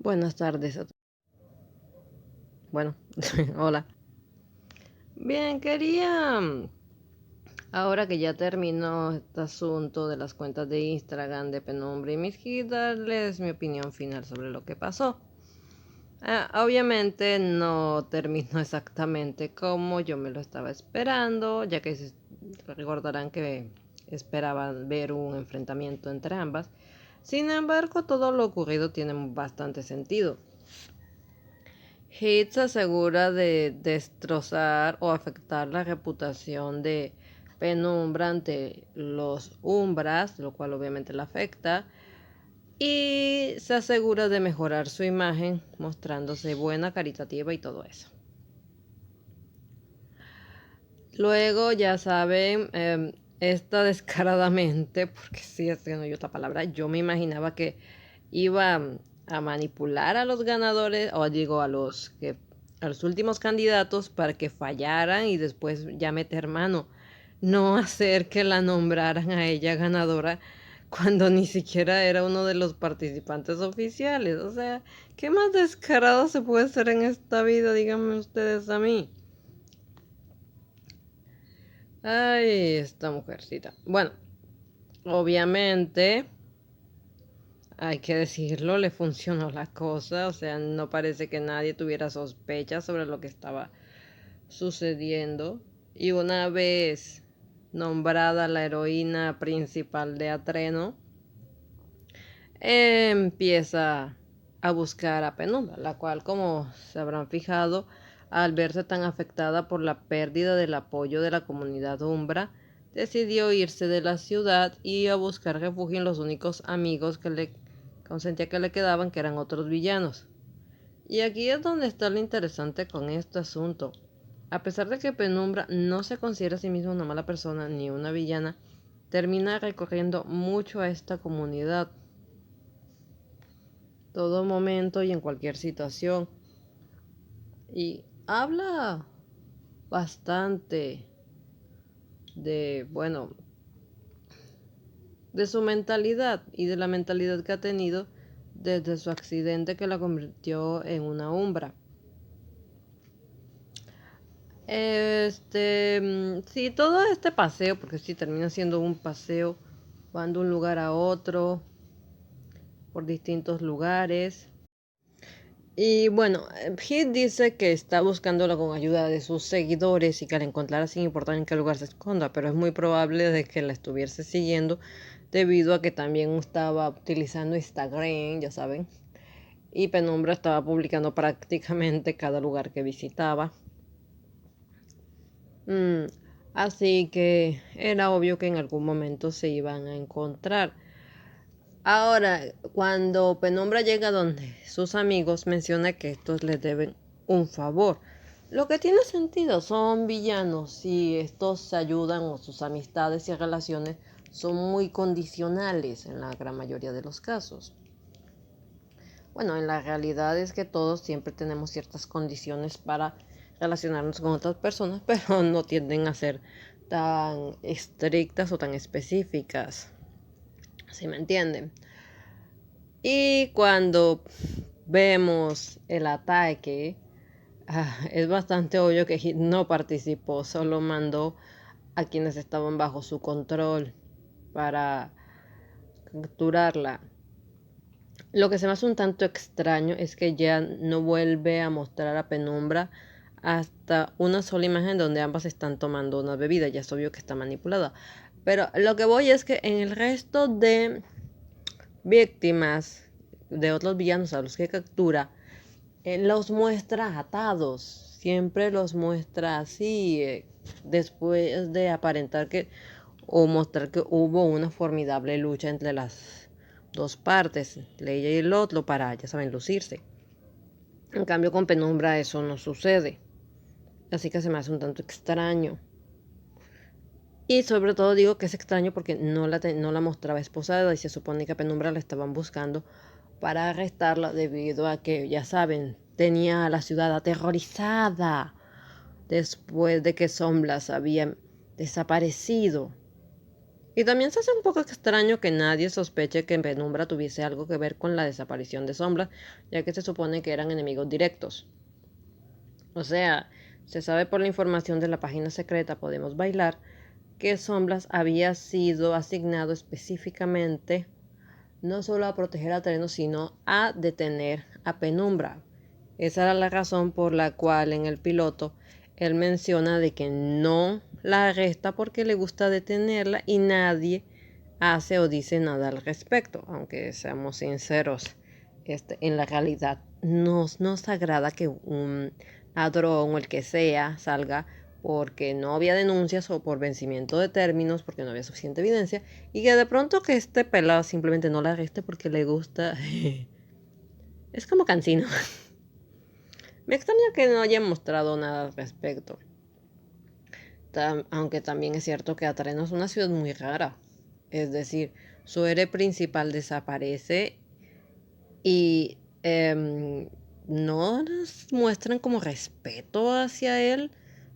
Buenas tardes a Bueno, hola. Bien, quería, ahora que ya terminó este asunto de las cuentas de Instagram de Penumbra y Miski, darles mi opinión final sobre lo que pasó. Obviamente no terminó exactamente como yo me lo estaba esperando, ya que recordarán que esperaban ver un enfrentamiento entre ambas. Sin embargo, todo lo ocurrido tiene bastante sentido. Hit se asegura de destrozar o afectar la reputación de Penumbra ante los Umbras, lo cual obviamente la afecta, y se asegura de mejorar su imagen mostrándose buena, caritativa y todo eso. Luego, ya saben, esta descaradamente, porque sí, es que no hay otra palabra, yo me imaginaba que iba a manipular a los ganadores, o digo, a los últimos candidatos para que fallaran y después ya meter mano. No hacer que la nombraran a ella ganadora cuando ni siquiera era uno de los participantes oficiales. O sea, ¿qué más descarado se puede hacer en esta vida? Díganme ustedes a mí. Ay, esta mujercita. Bueno, obviamente, hay que decirlo, le funcionó la cosa. O sea, no parece que nadie tuviera sospechas sobre lo que estaba sucediendo. Y una vez nombrada la heroína principal de Atreno, empieza a buscar a Penumbra, la cual, como se habrán fijado, al verse tan afectada por la pérdida del apoyo de la comunidad Umbra, decidió irse de la ciudad y a buscar refugio en los únicos amigos que le consentía que le quedaban, que eran otros villanos. Y aquí es donde está lo interesante con este asunto. A pesar de que Penumbra no se considera a sí misma una mala persona ni una villana, termina recorriendo mucho a esta comunidad, todo momento y en cualquier situación. Y habla bastante de, bueno, de su mentalidad y de la mentalidad que ha tenido desde su accidente que la convirtió en una umbra. Sí, todo este paseo, porque sí termina siendo un paseo, van de un lugar a otro, por distintos lugares. Y bueno, Hit dice que está buscándola con ayuda de sus seguidores y que al encontrarla sin importar en qué lugar se esconda, pero es muy probable de que la estuviese siguiendo debido a que también estaba utilizando Instagram, ya saben, y Penumbra estaba publicando prácticamente cada lugar que visitaba. Mm, Así que era obvio que en algún momento se iban a encontrar. Ahora, cuando Penumbra llega donde sus amigos, menciona que estos les deben un favor. Lo que tiene sentido, son villanos y estos se ayudan o sus amistades y relaciones son muy condicionales en la gran mayoría de los casos. Bueno, en la realidad es que todos siempre tenemos ciertas condiciones para relacionarnos con otras personas, pero no tienden a ser tan estrictas o tan específicas. ¿Sí me entienden? Y cuando vemos el ataque, es bastante obvio que Hit no participó, solo mandó a quienes estaban bajo su control para capturarla. Lo que se me hace un tanto extraño es que ya no vuelve a mostrar a Penumbra hasta una sola imagen donde ambas están tomando una bebida. Ya es obvio que está manipulada. Pero lo que voy es que en el resto de víctimas de otros villanos a los que captura, los muestra atados. Siempre los muestra así, después de aparentar que o mostrar que hubo una formidable lucha entre las dos partes, ella y el otro, para, ya saben, lucirse. En cambio, con Penumbra eso no sucede. Así que se me hace un tanto extraño. Y sobre todo digo que es extraño porque no la mostraba esposada y se supone que a Penumbra la estaban buscando para arrestarla debido a que, ya saben, tenía a la ciudad aterrorizada después de que Sombras había desaparecido. Y también se hace un poco extraño que nadie sospeche que Penumbra tuviese algo que ver con la desaparición de Sombras, ya que se supone que eran enemigos directos. O sea, se sabe por la información de la página secreta Podemos Bailar que Sombras había sido asignado específicamente no solo a proteger a Tereno, sino a detener a Penumbra. Esa era la razón por la cual en el piloto él menciona de que no la arresta porque le gusta detenerla y nadie hace o dice nada al respecto. Aunque seamos sinceros, en la realidad nos agrada que un ladrón o el que sea salga porque no había denuncias o por vencimiento de términos, porque no había suficiente evidencia, y que de pronto que este pelado simplemente no la arreste porque le gusta. Es como cansino. Me extraña que no hayan mostrado nada al respecto. Aunque también es cierto que Atareno es una ciudad muy rara. Es decir, su héroe principal desaparece y no nos muestran como respeto hacia él.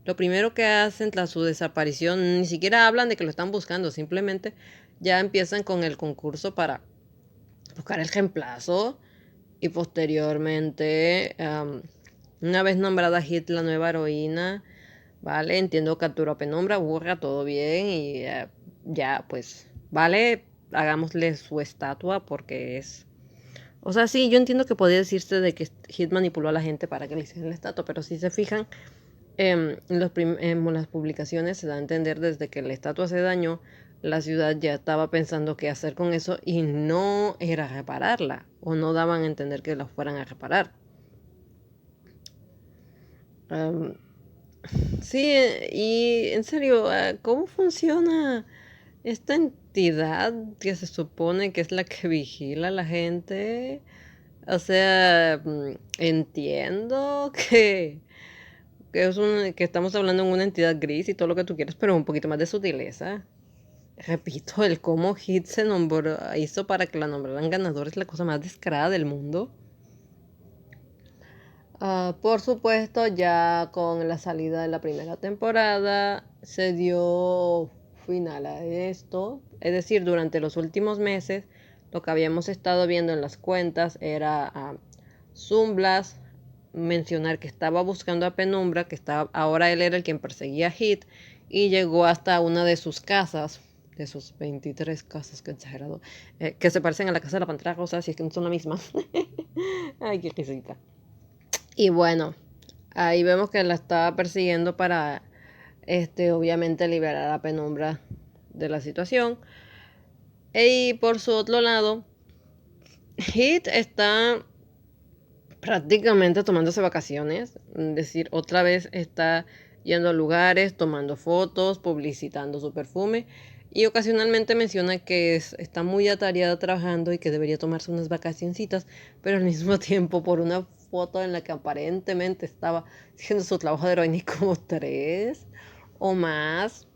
Lo primero que hacen tras su desaparición, ni siquiera hablan de que lo están buscando, simplemente ya empiezan con el concurso para buscar el reemplazo y posteriormente, una vez nombrada Hit la nueva heroína, vale, entiendo, capturó a Penumbra, burra, todo bien y ya, pues, vale, hagámosle su estatua porque es... O sea, sí, yo entiendo que podría decirse de que Hit manipuló a la gente para que le hicieran la estatua, pero si se fijan, en las publicaciones se da a entender desde que la estatua se dañó, la ciudad ya estaba pensando qué hacer con eso y no era repararla, o no daban a entender que la fueran a reparar. Am, sí, y en serio, ¿cómo funciona esta entidad que se supone que es la que vigila a la gente? O sea, entiendo que estamos hablando en una entidad gris y todo lo que tú quieras, pero un poquito más de sutileza. Repito, el cómo Hit se nombró, hizo para que la nombraran ganadora es la cosa más descarada del mundo. Por supuesto, ya con la salida de la primera temporada se dio final a esto. Es decir, durante los últimos meses, lo que habíamos estado viendo en las cuentas era a Zumblas mencionar que estaba buscando a Penumbra, que estaba, ahora él era el quien perseguía a Hit, y llegó hasta una de sus casas, de sus 23 casas, que exagerado, que se parecen a la casa de la Pantera Rosa, si es que no son la misma. Ay, qué risita. Y bueno, ahí vemos que la estaba persiguiendo para, obviamente, liberar a Penumbra de la situación. Y por su otro lado, Hit está prácticamente tomándose vacaciones. Es decir, otra vez está yendo a lugares, tomando fotos, publicitando su perfume. Y ocasionalmente menciona que está muy atareada trabajando y que debería tomarse unas vacacioncitas, pero al mismo tiempo por una foto en la que aparentemente estaba haciendo su trabajo de heroína y como 3 o más,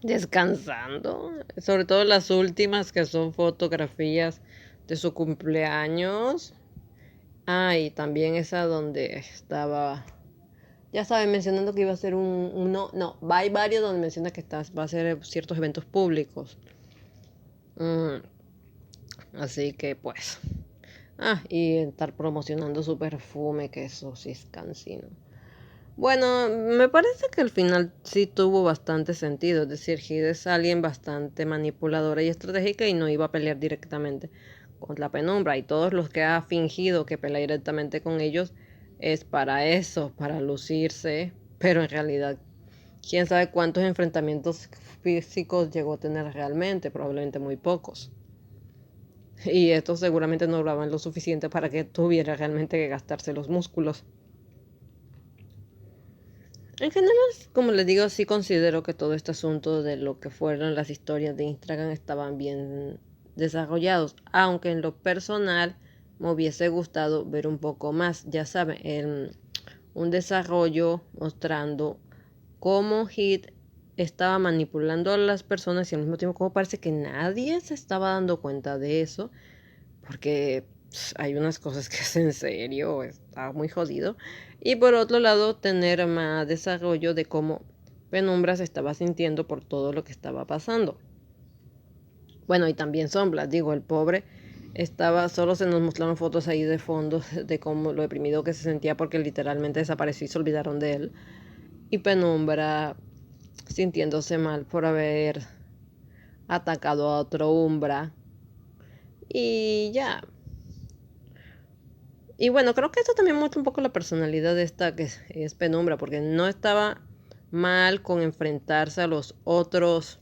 descansando. Sobre todo las últimas que son fotografías de su cumpleaños. Ah, y también esa donde estaba, ya saben, mencionando que iba a ser no, va, hay varios donde menciona que va a ser ciertos eventos públicos. Mm, así que pues, y estar promocionando su perfume, que eso sí es cansino. Bueno, me parece que al final sí tuvo bastante sentido. Es decir, Hide es alguien bastante manipuladora y estratégica y no iba a pelear directamente contra la Penumbra. Y todos los que ha fingido que pelea directamente con ellos es para eso, para lucirse. Pero en realidad, quién sabe cuántos enfrentamientos físicos llegó a tener realmente. Probablemente muy pocos. Y estos seguramente no duraban lo suficiente para que tuviera realmente que gastarse los músculos. En general, como les digo, sí considero que todo este asunto de lo que fueron las historias de Instagram estaban bien desarrollados, aunque en lo personal me hubiese gustado ver un poco más, ya saben, un desarrollo mostrando cómo Hit estaba manipulando a las personas y al mismo tiempo como parece que nadie se estaba dando cuenta de eso, porque hay unas cosas que es en serio, está muy jodido. Y por otro lado, tener más desarrollo de cómo Penumbra se estaba sintiendo por todo lo que estaba pasando. Bueno, y también Sombra, digo, el pobre estaba, solo se nos mostraron fotos ahí de fondo de cómo lo deprimido que se sentía porque literalmente desapareció y se olvidaron de él. Y Penumbra sintiéndose mal por haber atacado a otro Umbra. Y ya. Y bueno, creo que esto también muestra un poco la personalidad de esta que es Penumbra, porque no estaba mal con enfrentarse a los otros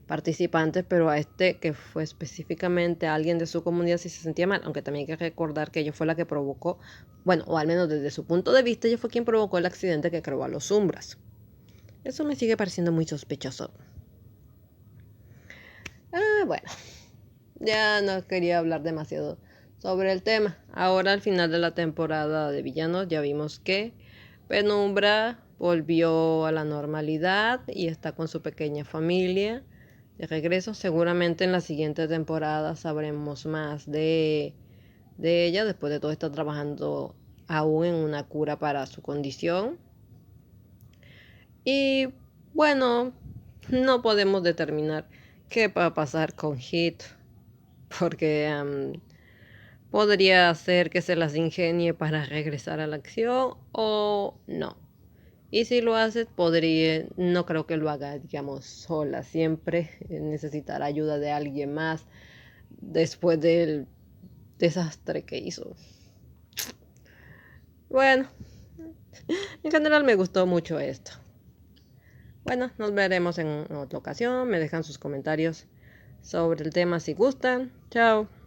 participantes, pero a este que fue específicamente alguien de su comunidad sí se sentía mal, aunque también hay que recordar que ella fue la que provocó, bueno, o al menos desde su punto de vista, ella fue quien provocó el accidente que creó a los Umbras. Eso me sigue pareciendo muy sospechoso. Bueno, ya no quería hablar demasiado sobre el tema. Ahora al final de la temporada de villanos ya vimos que Penumbra volvió a la normalidad y está con su pequeña familia de regreso. Seguramente en la siguiente temporada sabremos más de ella. Después de todo está trabajando aún en una cura para su condición. Y bueno, no podemos determinar qué va a pasar con Hit. Porque podría ser que se las ingenie para regresar a la acción o no. Y si lo hace, podría, no creo que lo haga, digamos, sola. Siempre necesitará ayuda de alguien más después del desastre que hizo. Bueno, en general me gustó mucho esto. Bueno, nos veremos en otra ocasión. Me dejan sus comentarios sobre el tema si gustan. Chao.